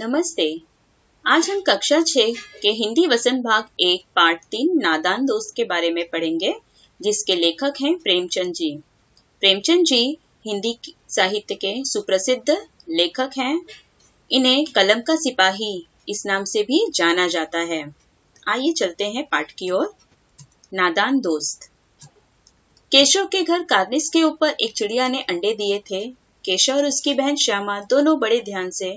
नमस्ते। आज हम कक्षा 6 के हिंदी वचन भाग 1 पाठ 3 नादान दोस्त के बारे में पढ़ेंगे, जिसके लेखक हैं प्रेमचंद जी। प्रेमचंद जी हिंदी साहित्य के सुप्रसिद्ध लेखक हैं। इन्हें कलम का सिपाही इस नाम से भी जाना जाता है। आइए चलते हैं पाठ की ओर। नादान दोस्त। केशव के घर कार्निस के ऊपर एक चिड़िया ने अंडे दिए थे। केशव और उसकी बहन श्यामा दोनों बड़े ध्यान से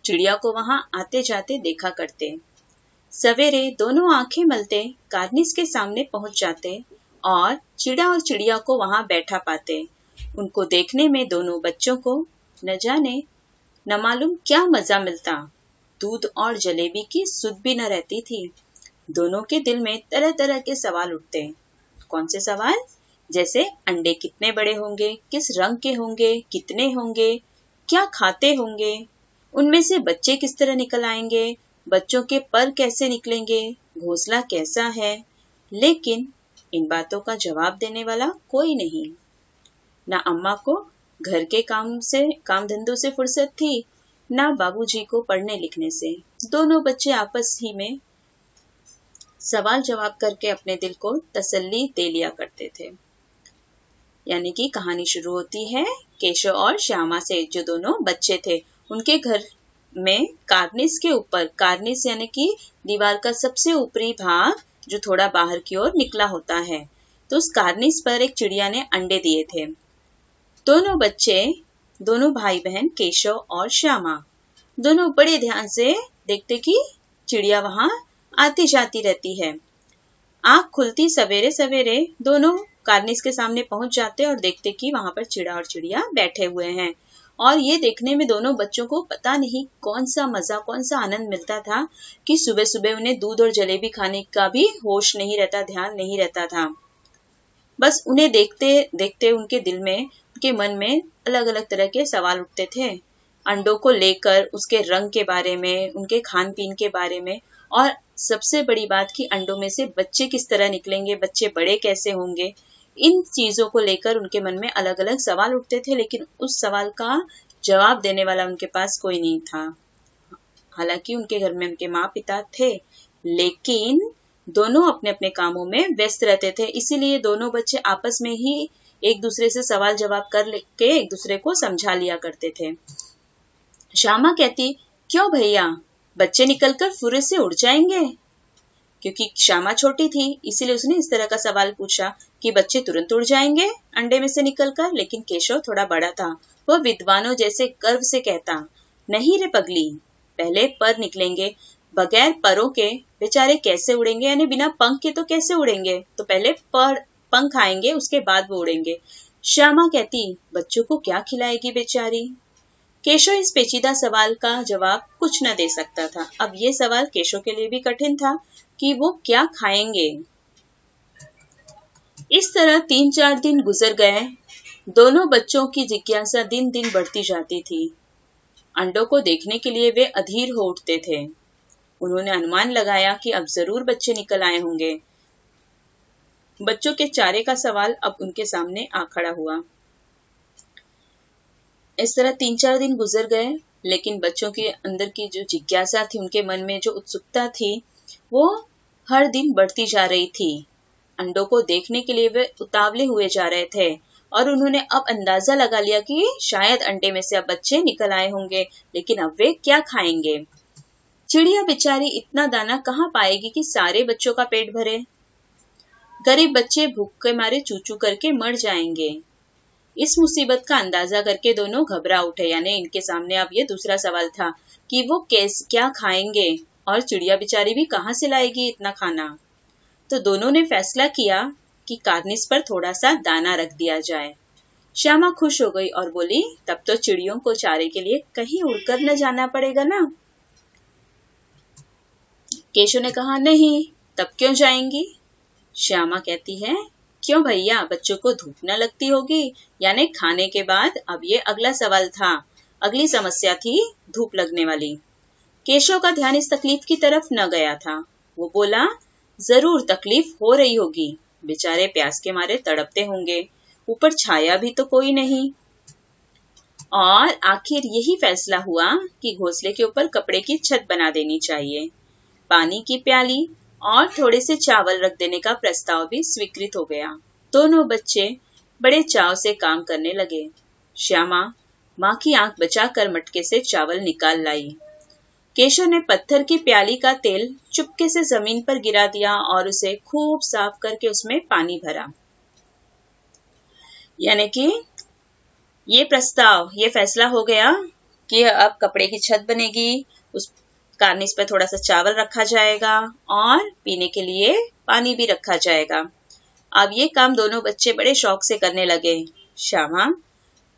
चिड़िया को वहां आते जाते देखा करते। सवेरे दोनों आंखें मलते कार्निस के सामने पहुंच जाते और चिड़िया को वहां बैठा पाते। उनको देखने में दोनों बच्चों को न जाने न मालूम क्या मजा मिलता। दूध और जलेबी की सुध भी न रहती थी। दोनों के दिल में तरह तरह के सवाल उठते। कौन से सवाल? जैसे अंडे कितने बड़े होंगे, किस रंग के होंगे, कितने होंगे, क्या खाते होंगे, उनमें से बच्चे किस तरह निकल आएंगे, बच्चों के पर कैसे निकलेंगे, घोंसला कैसा है। लेकिन इन बातों का जवाब देने वाला कोई नहीं। ना अम्मा को घर के काम धंधों से फुर्सत थी, ना बाबूजी को पढ़ने लिखने से। दोनों बच्चे आपस ही में सवाल जवाब करके अपने दिल को तसल्ली दे लिया करते थे। यानी कि कहानी शुरू होती है केशव और श्यामा से, जो दोनों बच्चे थे। उनके घर में कार्निस के ऊपर, कार्निस यानी कि दीवार का सबसे ऊपरी भाग जो थोड़ा बाहर की ओर निकला होता है, तो उस कार्निस पर एक चिड़िया ने अंडे दिए थे। दोनों बच्चे, दोनों भाई बहन केशव और श्यामा, दोनों बड़े ध्यान से देखते कि चिड़िया वहां आती जाती रहती है। आंख खुलती सवेरे सवेरे दोनों कार्निस के सामने पहुंच जाते और देखते कि वहां पर चिड़ा और चिड़िया बैठे हुए हैं। और ये देखने में दोनों बच्चों को पता नहीं कौन सा मजा, कौन सा आनंद मिलता था कि सुबह सुबह उन्हें दूध और जलेबी खाने का भी होश नहीं रहता, ध्यान नहीं रहता था। बस उन्हें देखते देखते उनके दिल में, उनके मन में अलग अलग तरह के सवाल उठते थे। अंडों को लेकर, उसके रंग के बारे में, उनके खान पीन के बारे में, और सबसे बड़ी बात कि अंडों में से बच्चे किस तरह निकलेंगे, बच्चे बड़े कैसे होंगे। इन चीजों को लेकर उनके मन में अलग अलग सवाल उठते थे, लेकिन उस सवाल का जवाब देने वाला उनके पास कोई नहीं था। हालांकि उनके घर में उनके माँ पिता थे, लेकिन दोनों अपने अपने कामों में व्यस्त रहते थे। इसीलिए दोनों बच्चे आपस में ही एक दूसरे से सवाल जवाब कर के एक दूसरे को समझा लिया करते थे। श्यामा कहती, क्यों भैया, बच्चे निकलकर फुर्रे से उड़ जाएंगे? क्योंकि श्यामा छोटी थी, इसीलिए उसने इस तरह का सवाल पूछा कि बच्चे तुरंत उड़ जाएंगे अंडे में से निकलकर। लेकिन केशव थोड़ा बड़ा था। वह विद्वानों जैसे गर्व से कहता, नहीं रे पगली, पहले पर निकलेंगे। बगैर परों के बेचारे कैसे उड़ेंगे, यानी बिना पंख के तो कैसे उड़ेंगे? तो पहले पंख आएंगे, उसके बाद वो उड़ेंगे। श्यामा कहती, बच्चों को क्या खिलाएगी बेचारी? केशव इस पेचीदा सवाल का जवाब कुछ न दे सकता था। अब ये सवाल केशव के लिए भी कठिन था कि वो क्या खाएंगे। इस तरह 3-4 दिन गुजर गए। दोनों बच्चों की जिज्ञासा दिन दिन बढ़ती जाती थी। अंडों को देखने के लिए वे अधीर हो उठते थे। उन्होंने अनुमान लगाया कि अब जरूर बच्चे निकल आए होंगे। बच्चों के चारे का सवाल अब उनके सामने आ खड़ा हुआ। इस तरह 3-4 दिन गुजर गए, लेकिन बच्चों के अंदर की जो जिज्ञासा थी, उनके मन में जो उत्सुकता थी, वो हर दिन बढ़ती जा रही थी। अंडों को देखने के लिए वे उतावले हुए जा रहे थे और उन्होंने अब अंदाजा लगा लिया कि शायद अंडे में से अब बच्चे निकल आए होंगे, लेकिन अब वे क्या खाएंगे? चिड़िया बेचारी इतना दाना कहाँ पाएगी कि सारे बच्चों का पेट भरे? गरीब बच्चे भूख के मारे चू चू करके मर जाएंगे। इस मुसीबत का अंदाजा करके दोनों घबरा उठे। यानी इनके सामने अब ये दूसरा सवाल था कि वो क्या खाएंगे, और चिड़िया बेचारी भी कहाँ से लाएगी इतना खाना। तो दोनों ने फैसला किया कि कार्निस पर थोड़ा सा दाना रख दिया जाए। श्यामा खुश हो गई और बोली, तब तो चिड़ियों को चारे के लिए कहीं उड़कर न जाना पड़ेगा ना। केशव ने कहा, नहीं, तब क्यों जाएंगी? श्यामा कहती है, क्यों भैया, बच्चों को धूप न लगती होगी? यानी खाने के बाद अब ये अगला सवाल था, अगली समस्या थी धूप लगने वाली। केशव का ध्यान इस तकलीफ की तरफ न गया था। वो बोला, जरूर तकलीफ हो रही होगी, बेचारे प्यास के मारे तड़पते होंगे, ऊपर छाया भी तो कोई नहीं। और आखिर यही फैसला हुआ कि घोंसले के ऊपर कपड़े की छत बना देनी चाहिए। पानी की प्याली और थोड़े से चावल रख देने का प्रस्ताव भी स्वीकृत हो गया। दोनों बच्चे बड़े चाव से काम करने लगे। श्यामा माँ की आंख बचाकर मटके से चावल निकाल लाई। केशव ने पत्थर की प्याली का तेल चुपके से जमीन पर गिरा दिया और उसे खूब साफ करके उसमें पानी भरा। यानी कि ये फैसला हो गया कि अब कपड़े की छत बनेगी, उस कार्निस पर थोड़ा सा चावल रखा जाएगा और पीने के लिए पानी भी रखा जाएगा। अब ये काम दोनों बच्चे बड़े शौक से करने लगे। श्यामा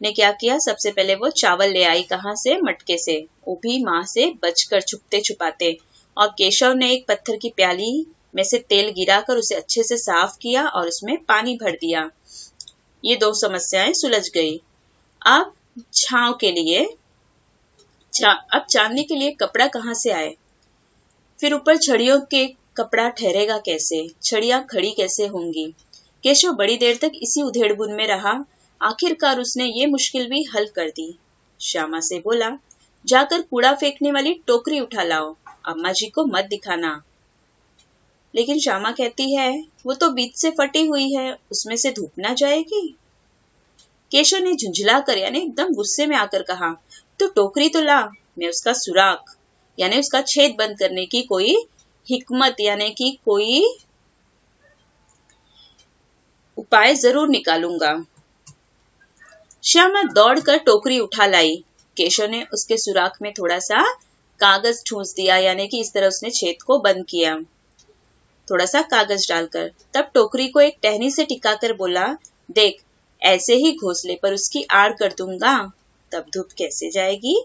ने क्या किया, सबसे पहले वो चावल ले आई, कहाँ से, मटके से, वो भी माँ से बचकर छुपते छुपाते। और केशव ने एक पत्थर की प्याली में से तेल गिराकर उसे अच्छे से साफ किया और उसमें पानी भर दिया। ये दो समस्याएं सुलझ गई। अब छांव के लिए अब चांदनी के लिए कपड़ा कहाँ से आए, फिर ऊपर छड़ियों के कपड़ा ठहरेगा कैसे, छड़ियां खड़ी कैसे होंगी। केशव बड़ी देर तक इसी उधेड़बुन में रहा। आखिरकार उसने ये मुश्किल भी हल कर दी। श्यामा से बोला, जाकर कूड़ा फेंकने वाली टोकरी उठा लाओ, अम्मा जी को मत दिखाना। लेकिन श्यामा कहती है, वो तो बीच से फटी हुई है, उसमें से धूप ना जाएगी। केशव ने झुंझला कर यानी एकदम गुस्से में आकर कहा, तो टोकरी तो ला, मैं उसका सुराख यानी उसका छेद बंद करने की कोई हिकमत यानी कि कोई उपाय जरूर निकालूंगा। श्यामा दौड़कर टोकरी उठा लाई। केशव ने उसके सुराख में थोड़ा सा कागज ठूंस दिया, यानी कि इस तरह उसने छेद को बंद किया, थोड़ा सा कागज डालकर। तब टोकरी को एक टहनी से टिकाकर बोला, देख, ऐसे ही घोंसले पर उसकी आड़ कर दूंगा, तब धूप कैसे जाएगी।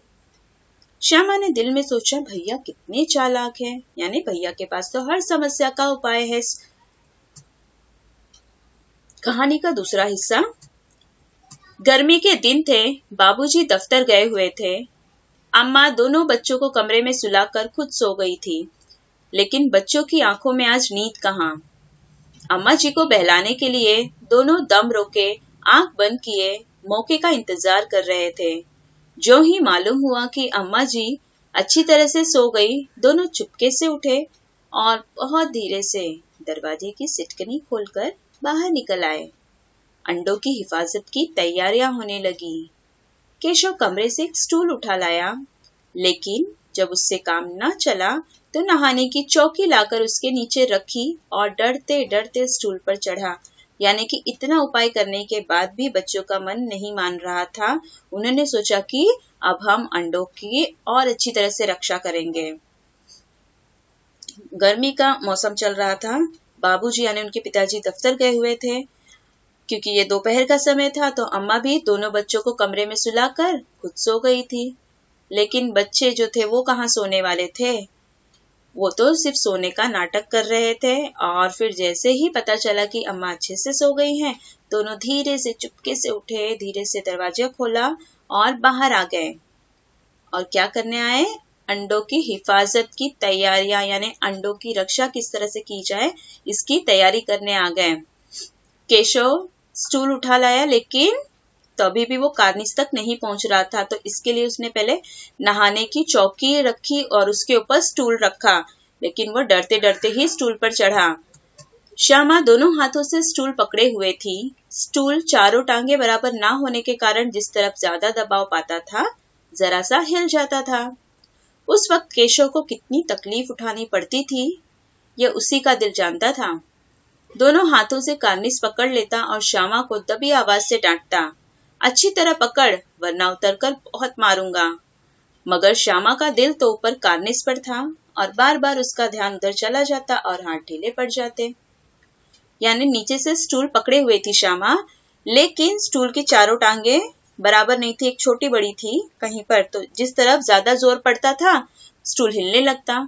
श्यामा ने दिल में सोचा, भैया कितने चालाक हैं, यानी भैया के पास तो हर समस्या का उपाय है। कहानी का दूसरा हिस्सा। गर्मी के दिन थे, बाबूजी दफ्तर गए हुए थे। अम्मा दोनों बच्चों को कमरे में सुलाकर खुद सो गई थी, लेकिन बच्चों की आंखों में आज नींद कहाँ। अम्मा जी को बहलाने के लिए दोनों दम रोके, आंख बंद किए, मौके का इंतजार कर रहे थे। जो ही मालूम हुआ कि अम्मा जी अच्छी तरह से सो गई, दोनों चुपके से उठे और बहुत धीरे से दरवाजे की सिटकनी खोलकर बाहर निकल आए। अंडों की हिफाजत की तैयारियां होने लगी। केशव कमरे से एक स्टूल उठा लाया, लेकिन जब उससे काम न चला तो नहाने की चौकी लाकर उसके नीचे रखी और डरते डरते स्टूल पर चढ़ा। यानी कि इतना उपाय करने के बाद भी बच्चों का मन नहीं मान रहा था। उन्होंने सोचा कि अब हम अंडों की और अच्छी तरह से रक्षा करेंगे। गर्मी का मौसम चल रहा था। बाबूजी यानी उनके पिताजी दफ्तर गए हुए थे। क्योंकि ये दोपहर का समय था तो अम्मा भी दोनों बच्चों को कमरे में सुलाकर खुद सो गई थी। लेकिन बच्चे जो थे वो कहाँ सोने वाले थे, वो तो सिर्फ सोने का नाटक कर रहे थे। और फिर जैसे ही पता चला कि अम्मा अच्छे से सो गई हैं, दोनों धीरे से चुपके से उठे, धीरे से दरवाजा खोला और बाहर आ गए। और क्या करने आए, अंडों की हिफाजत की तैयारियां यानी अंडों की रक्षा किस तरह से की जाए इसकी तैयारी करने आ गए। केशव स्टूल उठा लाया, लेकिन तभी भी वो कार्निस तक नहीं पहुंच रहा था, तो इसके लिए उसने पहले नहाने की चौकी रखी और उसके ऊपर स्टूल रखा, लेकिन वो डरते डरते ही स्टूल पर चढ़ा। श्यामा दोनों हाथों से स्टूल पकड़े हुए थी। स्टूल चारों टांगे बराबर ना होने के कारण जिस तरफ ज्यादा दबाव पाता था, जरा सा हिल जाता था। उस वक्त केशव को कितनी तकलीफ उठानी पड़ती थी, यह उसी का दिल जानता था। दोनों हाथों से कार्निस पकड़ लेता और श्यामा को दबी आवाज से डांटता, अच्छी तरह पकड़ वरना उतरकर बहुत मारूंगा। मगर श्यामा का दिल तो ऊपर कार्निस पर था और बार बार उसका ध्यान उधर चला जाता और हाथ ढीले पड़ जाते। यानी नीचे से स्टूल पकड़े हुए थी श्यामा, लेकिन स्टूल की चारों टांगे बराबर नहीं थी, एक छोटी बड़ी थी कहीं पर, तो जिस तरफ ज्यादा जोर पड़ता था स्टूल हिलने लगता।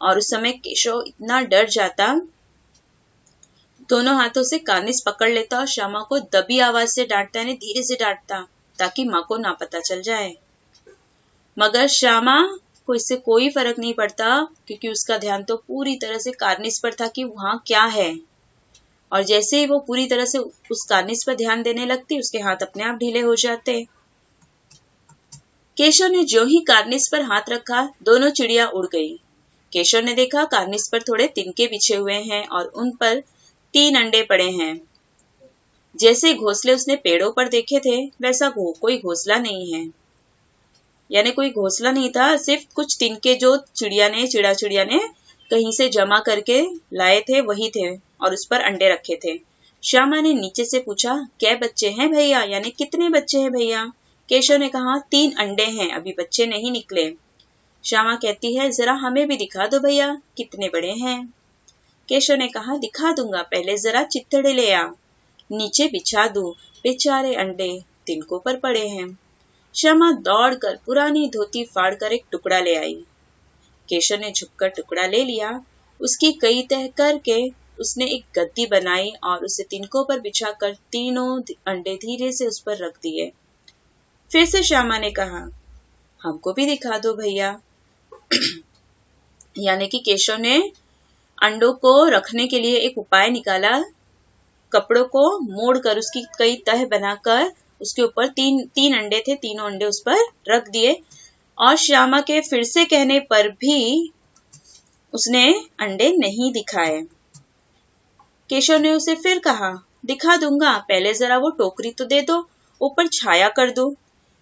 और उस समय केशव इतना डर जाता, दोनों हाथों से कार्निस पकड़ लेता और श्यामा को दबी आवाज से डांटता, यानी धीरे से डांटता ताकि माँ को ना पता चल जाए। मगर श्यामा को इससे कोई फर्क नहीं पड़ता, क्योंकि उसका ध्यान तो पूरी तरह से कार्निस पर था कि वहां क्या है। और जैसे ही वो पूरी तरह से उस कार्निस पर ध्यान देने लगती, उसके हाथ अपने आप ढीले हो जाते। केशव ने जो ही कार्निस पर हाथ रखा, दोनों चिड़िया उड़ गई। केशव ने देखा कार्निस पर थोड़े तिनके बिछे हुए हैं और उन पर 3 अंडे पड़े हैं। जैसे घोंसले उसने पेड़ों पर देखे थे, वैसा कोई घोंसला नहीं है। यानी कोई घोंसला नहीं था, सिर्फ कुछ तिनके जो चिड़िया ने कहीं से जमा करके लाए थे, वही थे और उस पर अंडे रखे थे। श्यामा ने नीचे से पूछा, क्या बच्चे हैं भैया? यानी कितने बच्चे हैं भैया? केशव ने कहा, 3 अंडे हैं, अभी बच्चे नहीं निकले। श्यामा कहती है, जरा हमें भी दिखा दो भैया, कितने बड़े हैं? केशव ने कहा, दिखा दूंगा, पहले जरा चित्तड़े ले आ, नीचे बिछा दूं, बेचारे अंडे तिनकों पर पड़े हैं। श्यामा दौड़कर पुरानी धोती फाड़कर एक टुकड़ा ले आई। केशव ने झुककर टुकड़ा ले लिया। उसकी कई तह करके उसने एक गद्दी बनाई और उसे तिनकों पर बिछाकर 3 अंडे धीरे से उस पर रख दिए। फिर से श्यामा ने कहा, हमको भी दिखा दो भैया। यानी कि केशव ने अंडों को रखने के लिए एक उपाय निकाला। कपड़ों को मोड़कर उसकी कई तह बनाकर उसके ऊपर 3 अंडे थे, तीनों अंडे उस पर रख दिए और श्यामा के फिर से कहने पर भी उसने अंडे नहीं दिखाए। केशव ने उसे फिर कहा, दिखा दूंगा, पहले जरा वो टोकरी तो दे दो, ऊपर छाया कर दो।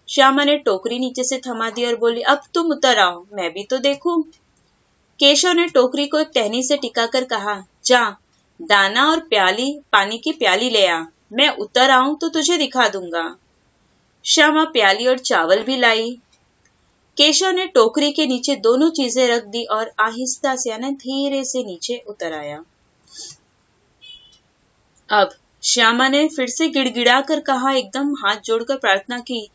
श्यामा ने टोकरी नीचे से थमा दी और बोली, अब तुम उतर आओ, मैं भी तो देखूं। केशव ने टोकरी को एक टहनी से टिकाकर कहा, जा दाना और पानी की प्याली ले आ, मैं उतर आऊं तो तुझे दिखा दूंगा। श्यामा प्याली और चावल भी लाई। केशव ने टोकरी के नीचे दोनों चीजें रख दी और आहिस्ता से यानी धीरे से नीचे उतर आया। अब श्यामा ने फिर से गिड़गिड़ा कर कहा, एकदम हाथ जोड़कर प्रार्थना की,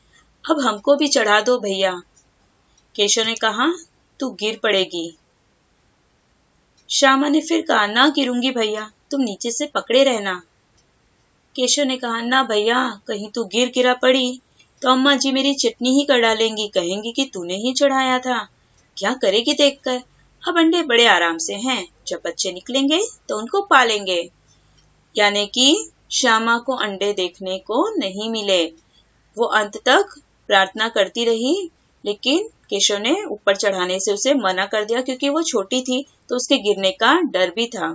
अब हमको भी चढ़ा दो भैया। केशव ने कहा, तू गिर पड़ेगी। श्यामा ने फिर कहा, ना गिरूंगी भैया, तुम नीचे से पकड़े रहना। केशव ने कहा, ना भैया, कहीं तू गिरा पड़ी तो अम्मा जी मेरी चटनी ही कर डालेंगी, कहेंगी कि तूने ही चढ़ाया था। क्या करेगी देखकर? अब अंडे बड़े आराम से हैं, जब बच्चे निकलेंगे तो उनको पालेंगे। यानी कि श्यामा को अंडे देखने को नहीं मिले। वो अंत तक प्रार्थना करती रही, लेकिन केशव ने ऊपर चढ़ाने से उसे मना कर दिया, क्योंकि वो छोटी थी तो उसके गिरने का डर भी था।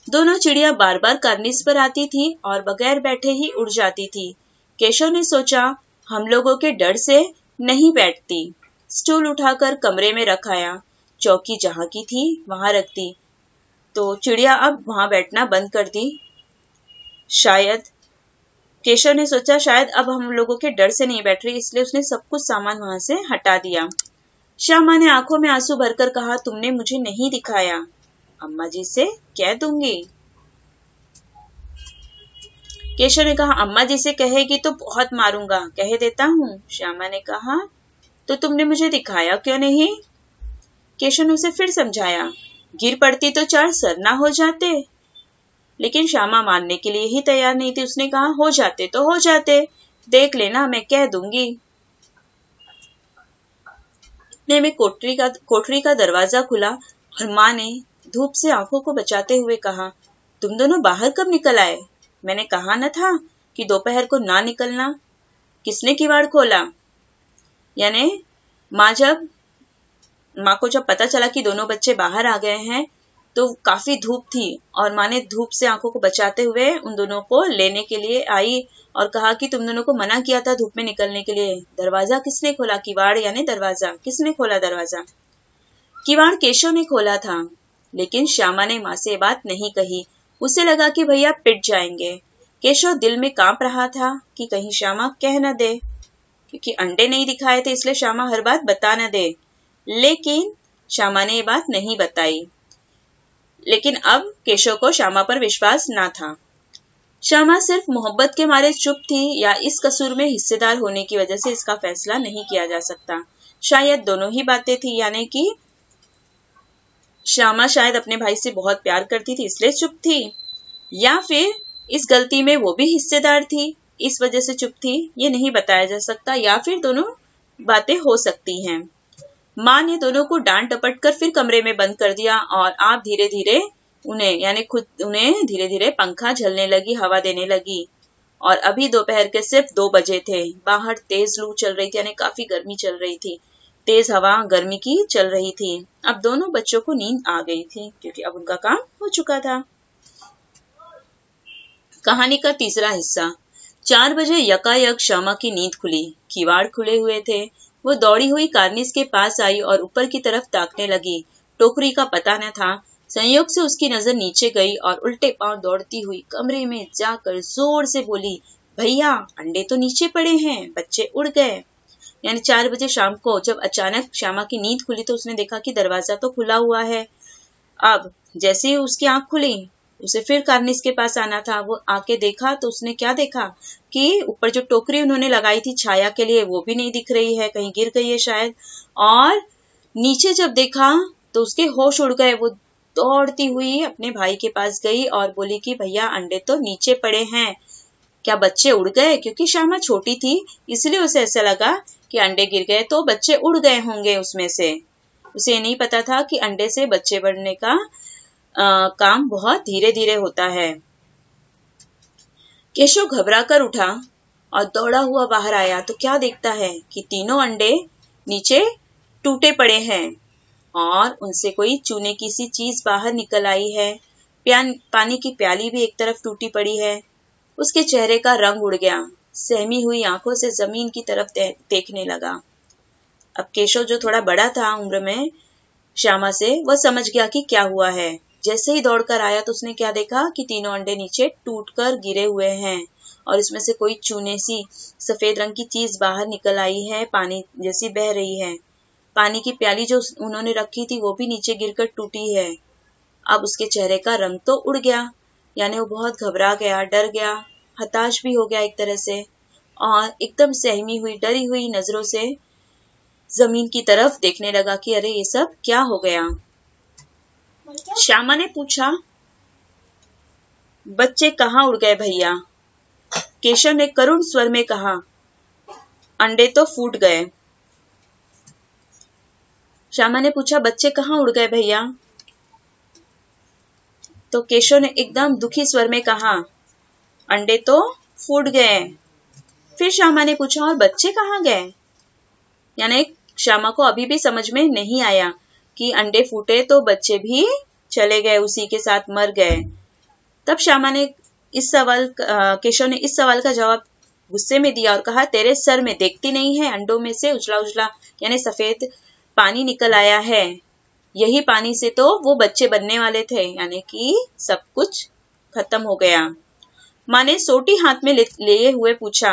दोनों चिड़िया बार बार कार्निस पर आती थी और बगैर बैठे ही उड़ जाती थी। केशव ने सोचा, हम लोगों के डर से नहीं बैठती। स्टूल उठाकर कमरे में रख आया, चौकी जहां की थी वहां रख दी, तो चिड़िया अब वहां बैठना बंद कर दी। केशव ने सोचा, शायद अब हम लोगों के डर से नहीं बैठ रही, इसलिए उसने सब कुछ सामान वहां से हटा दिया। श्यामा ने आंखों में आंसू भरकर कहा, तुमने मुझे नहीं दिखाया, अम्मा जी से कह दूंगी। केशव ने कहा, अम्मा जी से कहेगी तो बहुत मारूंगा, कह देता हूँ। श्यामा ने कहा, तो तुमने मुझे दिखाया क्यों नहीं? केशव ने उसे फिर समझाया, गिर पड़ती तो 4 सरना हो जाते। लेकिन श्यामा मानने के लिए ही तैयार नहीं थी। उसने कहा, हो जाते तो हो जाते, देख लेना, मैं कह दूंगी। इतने में कोठरी का दरवाजा खुला और माँ ने धूप से आंखों को बचाते हुए कहा, तुम दोनों बाहर कब निकल आए? मैंने कहा न था कि दोपहर को ना निकलना। किसने किवाड़ खोला? यानी माँ को जब पता चला कि दोनों बच्चे बाहर आ गए हैं तो काफी धूप थी और माँ ने धूप से आंखों को बचाते हुए उन दोनों को लेने के लिए आई और कहा कि तुम दोनों को मना किया था धूप में निकलने के लिए। दरवाजा किसने खोला? किवाड़ यानी दरवाजा। किसने खोला दरवाजा? किवाड़ केशव ने खोला था, लेकिन श्यामा ने माँ से बात नहीं कही। उसे लगा कि भैया पिट जाएंगे। केशव दिल में कांप रहा था कि कहीं श्यामा कह न दे, क्योंकि अंडे नहीं दिखाए थे इसलिए श्यामा हर बात बता न दे। लेकिन श्यामा ने ये बात नहीं बताई। लेकिन अब केशव को श्यामा पर विश्वास ना था। श्यामा सिर्फ मोहब्बत के मारे चुप थी या इस कसूर में हिस्सेदार होने की वजह से इसका फैसला नहीं किया जा सकता। शायद दोनों ही बातें थी, यानी कि श्यामा शायद अपने भाई से बहुत प्यार करती थी इसलिए चुप थी, या फिर इस गलती में वो भी हिस्सेदार थी इस वजह से चुप थी। ये नहीं बताया जा सकता, या फिर दोनों बातें हो सकती हैं। माँ ने दोनों को डांट डपट कर फिर कमरे में बंद कर दिया और आप धीरे धीरे उन्हें धीरे धीरे पंखा झलने लगी, हवा देने लगी। और अभी दोपहर के सिर्फ 2 बजे थे। बाहर तेज लू चल रही थी, यानी काफी गर्मी चल रही थी। तेज हवा गर्मी की चल रही थी। अब दोनों बच्चों को नींद आ गई थी क्योंकि अब उनका काम हो चुका था। कहानी का तीसरा हिस्सा। 4 बजे यकायक श्यामा की नींद खुली। किवाड़ खुले हुए थे। वो दौड़ी हुई कार्निस के पास आई और ऊपर की तरफ ताकने लगी। टोकरी का पता न था। संयोग से उसकी नजर नीचे गई और उल्टे पांव दौड़ती हुई कमरे में जाकर जोर से बोली, भैया अंडे तो नीचे पड़े हैं, बच्चे उड़ गए। यानी 4 बजे शाम को जब अचानक श्यामा की नींद खुली तो उसने देखा कि दरवाजा तो खुला हुआ है। अब जैसे ही उसकी आंख खुली, उसे फिर कार्निस के पास आना था। वो आके देखा तो उसने क्या देखा कि ऊपर जो टोकरी उन्होंने लगाई थी छाया के लिए, वो भी नहीं दिख रही है, कहीं गिर गई है शायद। और नीचे जब देखा तो उसके होश उड़ गए। वो दौड़ती हुई अपने भाई के पास गई और बोली कि भैया अंडे तो नीचे पड़े हैं, क्या बच्चे उड़ गए? क्योंकि श्यामा छोटी थी इसलिए उसे ऐसा लगा कि अंडे गिर गए तो बच्चे उड़ गए होंगे उसमें से। उसे ये नहीं पता था कि अंडे से बच्चे बढ़ने का काम बहुत धीरे धीरे होता है। केशव घबरा कर उठा और दौड़ा हुआ बाहर आया तो क्या देखता है कि तीनों अंडे नीचे टूटे पड़े हैं और उनसे कोई चूने की सी चीज बाहर निकल आई है। पानी की प्याली भी एक तरफ टूटी पड़ी है। उसके चेहरे का रंग उड़ गया। सहमी हुई आंखों से जमीन की तरफ देखने लगा। अब केशव जो थोड़ा बड़ा था उम्र में श्यामा से, वह समझ गया कि क्या हुआ है। जैसे ही दौड़कर आया तो उसने क्या देखा कि तीनों अंडे नीचे टूटकर गिरे हुए हैं और इसमें से कोई चूने सी सफेद रंग की चीज बाहर निकल आई है, पानी जैसी बह रही है। पानी की प्याली जो उन्होंने रखी थी वो भी नीचे गिरकर टूटी है। अब उसके चेहरे का रंग तो उड़ गया, यानी वो बहुत घबरा गया, डर गया, हताश भी हो गया एक तरह से, और एकदम सहमी हुई डरी हुई नजरों से जमीन की तरफ देखने लगा कि अरे ये सब क्या हो गया। श्यामा ने पूछा, बच्चे कहाँ उड़ गए भैया? केशव ने करुण स्वर में कहा, अंडे तो फूट गए। श्यामा ने पूछा, बच्चे कहाँ उड़ गए भैया? तो केशव ने एकदम दुखी स्वर में कहा, अंडे तो फूट गए। फिर श्यामा ने पूछा, और बच्चे कहाँ गए? यानी श्यामा को अभी भी समझ में नहीं आया कि अंडे फूटे तो बच्चे भी चले गए, उसी के साथ मर गए। तब श्यामा ने केशव ने इस सवाल का जवाब गुस्से में दिया और कहा, तेरे सर में देखती नहीं है, अंडों में से उजला उजला यानी सफेद पानी निकल आया है। यही पानी से तो वो बच्चे बनने वाले थे, यानी कि सब कुछ खत्म हो गया। माँ ने सोटी हाथ में लिए हुए पूछा,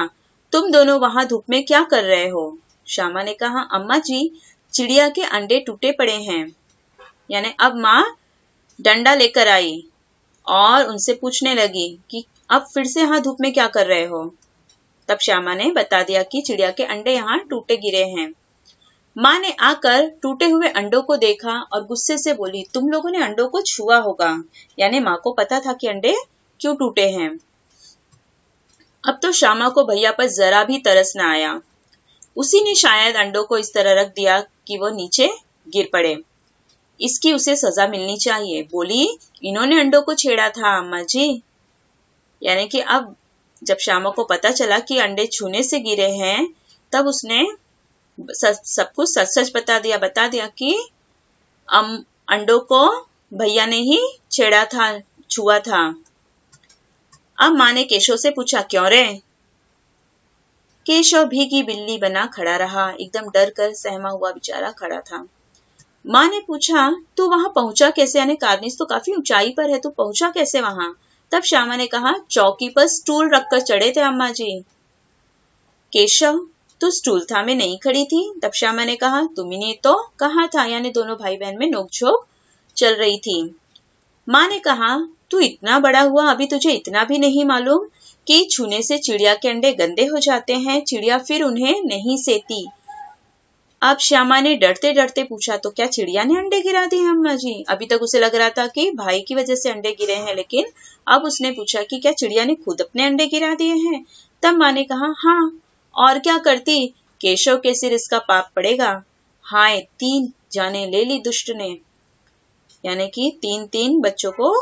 तुम दोनों वहां धूप में क्या कर रहे हो? श्यामा ने कहा, अम्मा जी चिड़िया के अंडे टूटे पड़े हैं। यानी अब माँ डंडा लेकर आई और उनसे पूछने लगी कि अब फिर से यहाँ धूप में क्या कर रहे हो? तब श्यामा ने बता दिया कि चिड़िया के अंडे यहाँ टूटे गिरे हैं। माँ ने आकर टूटे हुए अंडों को देखा और गुस्से से बोली, तुम लोगों ने अंडों को छुआ होगा। यानी माँ को पता था कि अंडे क्यों टूटे हैं। अब तो श्यामा को भैया पर जरा भी तरस न आया। उसी ने शायद अंडों को इस तरह रख दिया कि वो नीचे गिर पड़े। इसकी उसे सजा मिलनी चाहिए। बोली, इन्होंने अंडों को छेड़ा था अम्मा जी। यानी कि अब जब श्यामा को पता चला कि अंडे छूने से गिरे हैं, तब उसने सब कुछ सच सच बता दिया कि अंडों को भैया ने ही छेड़ा था, छुआ था। अब माँ ने केशव से पूछा, क्यों रे? केशव भीगी बिल्ली बना खड़ा रहा, एकदम डर कर सहमा हुआ बेचारा खड़ा था। माँ ने पूछा, तू वहां पहुंचा कैसे? यानी कार्निस तो काफी ऊंचाई पर है, तू पहुंचा कैसे वहां? तब श्यामा ने कहा, चौकी पर स्टूल रखकर चढ़े थे अम्मा जी। केशव, तू स्टूल था में नहीं खड़ी थी? तब श्यामा ने कहा, तुमने तो कहा था। यानी दोनों भाई बहन में नोकझोंक चल रही थी। माँ ने कहा, तू इतना बड़ा हुआ अभी तुझे इतना भी नहीं मालूम कि छूने से चिड़िया के अंडे गंदे हो जाते हैं, चिड़िया फिर उन्हें नहीं सेती। अब श्यामा ने डरते डरते पूछा, तो क्या चिड़िया ने अंडे गिरा दिए अम्मा जी? अभी तक उसे लग रहा था कि भाई की वजह से अंडे गिरे हैं, लेकिन अब उसने पूछा कि क्या चिड़िया ने खुद अपने अंडे गिरा दिए हैं? तब माँ ने कहा, हाँ, और क्या करती? केशव के सिर इसका पाप पड़ेगा। हाय, 3 जाने ले ली दुष्ट ने। यानी कि 3 बच्चों को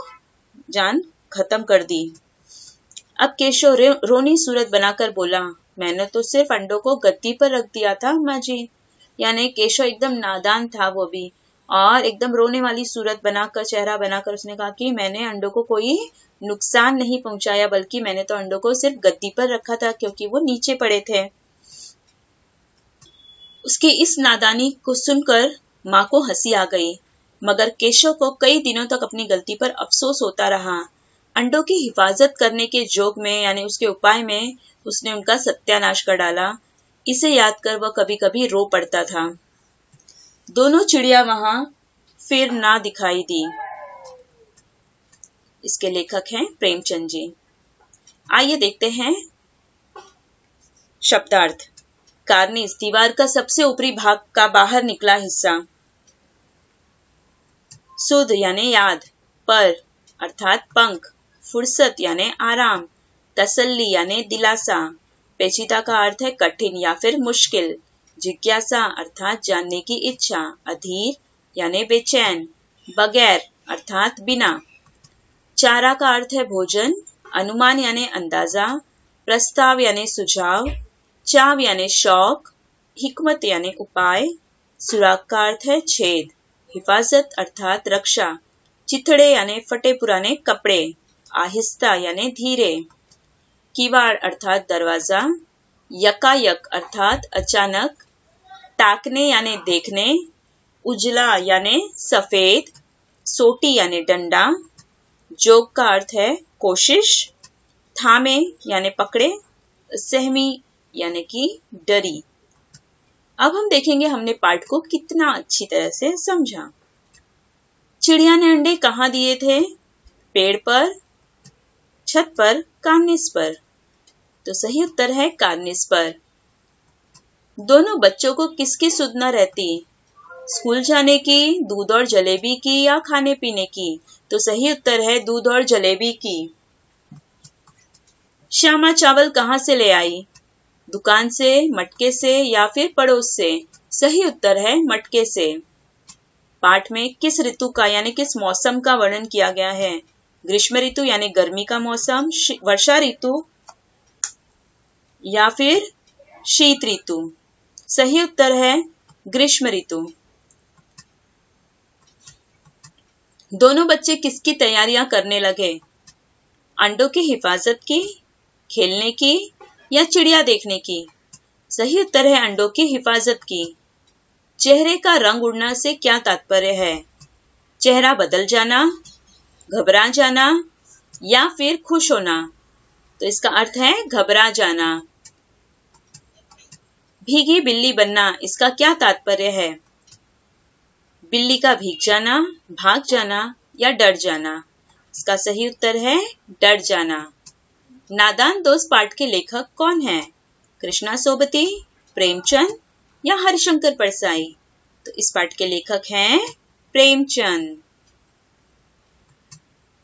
जान खत्म कर दी। अब केशव रोनी सूरत बनाकर बोला, मैंने तो सिर्फ अंडों को गद्दी पर रख दिया था अम्मा जी। यानी केशव एकदम नादान था वो भी, और एकदम रोने वाली सूरत बनाकर, चेहरा बनाकर उसने कहा कि मैंने अंडों को कोई नुकसान नहीं पहुंचाया, बल्कि मैंने तो अंडों को सिर्फ गद्दी पर रखा था क्योंकि वो नीचे पड़े थे। उसकी इस नादानी को सुनकर माँ को हंसी आ गई, मगर केशव को कई दिनों तक अपनी गलती पर अफसोस होता रहा। अंडों की हिफाजत करने के जोग में यानी उसके उपाय में उसने उनका सत्यानाश कर डाला। इसे याद कर वह कभी कभी रो पड़ता था। दोनों चिड़िया वहां फिर ना दिखाई दी। इसके लेखक हैं प्रेमचंद जी। आइए देखते हैं शब्दार्थ। कार्निस, दीवार का सबसे ऊपरी भाग का बाहर निकला हिस्सा। सुध यानी याद, पर अर्थात पंख, फुर्सत यानी आराम, तसल्ली यानी दिलासा। पेचीदा का अर्थ है कठिन या फिर मुश्किल। जिज्ञासा अर्थात जानने की इच्छा, अधीर यानी बेचैन, बगैर अर्थात बिना। चारा का अर्थ है भोजन, अनुमान यानी अंदाजा, प्रस्ताव यानी सुझाव, चाव यानी शौक, हिकमत यानी उपाय। सुराग का अर्थ है छेद, हिफाजत अर्थात रक्षा, चिथड़े यानी फटे पुराने कपड़े, आहिस्ता यानी धीरे, किवाड़ अर्थात दरवाजा, यकायक अर्थात अचानक, ताकने यानी देखने, उजला यानी सफेद, सोटी यानी डंडा, जोग का अर्थ है कोशिश, थामे यानी पकड़े, सहमी यानी कि डरी। अब हम देखेंगे हमने पाठ को कितना अच्छी तरह से समझा। चिड़िया ने अंडे कहाँ दिए थे? पेड़ पर, छत पर, कार्निस पर। तो सही उत्तर है कार्निस पर। दोनों बच्चों को किसकी सुध न रहती? स्कूल जाने की, दूध और जलेबी की या खाने पीने की? तो सही उत्तर है दूध और जलेबी की। श्यामा चावल कहाँ से ले आई? दुकान से, मटके से या फिर पड़ोस से? सही उत्तर है मटके से। पाठ में किस ऋतु का यानी किस मौसम का वर्णन किया गया है? ग्रीष्म ऋतु यानी गर्मी का मौसम, वर्षा ऋतु या फिर शीत ऋतु? सही उत्तर है ग्रीष्म ऋतु। दोनों बच्चे किसकी तैयारियां करने लगे? अंडों की हिफाजत की, खेलने की या चिड़िया देखने की? सही उत्तर है अंडों की हिफाजत की। चेहरे का रंग उड़ना से क्या तात्पर्य है? चेहरा बदल जाना, घबरा जाना या फिर खुश होना? तो इसका अर्थ है घबरा जाना। भीगी बिल्ली बनना, इसका क्या तात्पर्य है? बिल्ली का भीग जाना, भाग जाना या डर जाना? इसका सही उत्तर है डर जाना। नादान दोस्त पाठ के लेखक कौन हैं? कृष्णा सोबती, प्रेमचंद या हरिशंकर परसाई? तो इस पाठ के लेखक हैं प्रेमचंद।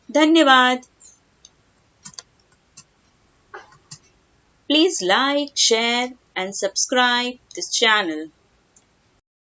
धन्यवाद। Please like, share and subscribe this channel.